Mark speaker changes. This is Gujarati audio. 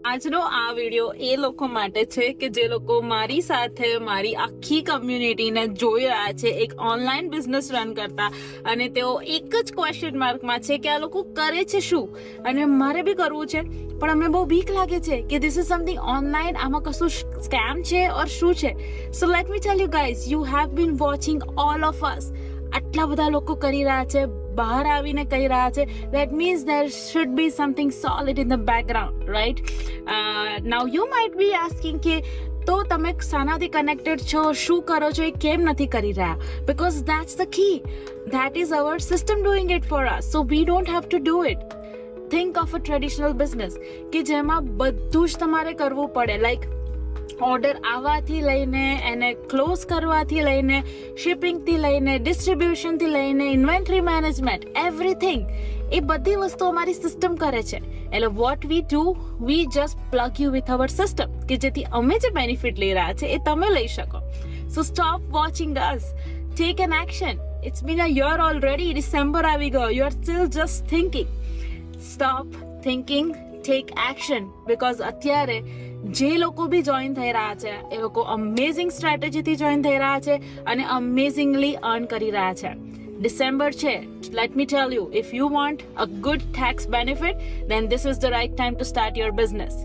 Speaker 1: આજનો આ વિડીયો એ લોકો માટે છે કે જે લોકો મારી સાથે મારી આખી કમ્યુનિટીને જોઈ રહ્યા છે એક ઓનલાઈન બિઝનેસ રન કરતા અને તેઓ એક જ ક્વેશ્ચન માર્કમાં છે કે આ લોકો કરે છે શું અને મારે બી કરવું છે પણ અમને બહુ બીક લાગે છે કે ધીસ ઇઝ સમથિંગ ઓનલાઈન આમાં કશું સ્કેમ છે ઓર શું છે. So let me tell you guys, you have been watching all of us. આટલા બધા લોકો કરી રહ્યા છે, બહાર આવીને કહી રહ્યા છે. That means there should be something solid in the background, right? Now you might be asking કે તો તમે શાનાથી કનેક્ટેડ છો, શું કરો છો, એ કેમ નથી કરી રહ્યા? Because that's the key. That is our system doing it for us. So we don't have to do it. Think of a traditional business કે જેમાં બધું જ તમારે કરવું પડે, like ઓર્ડર આવવાથી લઈને એને ક્લોઝ કરવાથી લઈને શિપિંગથી લઈને ડિસ્ટ્રીબ્યુશનથી લઈને ઇન્વેન્ટરી મેનેજમેન્ટ, એવરીથિંગ. એ બધી વસ્તુ અમારી સિસ્ટમ કરે છે. એટલે what we do, we just plug you with our system કે જેથી અમે જે બેનિફિટ લઈ રહ્યા છે એ તમે લઈ શકો. So stop watching us, take an action. It's been a year already, December આવી ગયો, you are still just thinking. Stop thinking, take action. Because અત્યારે જે લોકો બી જોઈન થઈ રહ્યા છે એ લોકો અમેઝિંગ સ્ટ્રેટેજીથી જોઈન થઈ રહ્યા છે અને અમેઝિંગલી અર્ન કરી રહ્યા છે. ડિસેમ્બર છે, let me tell you, if you want a good tax benefit, then this is the right time to start your business.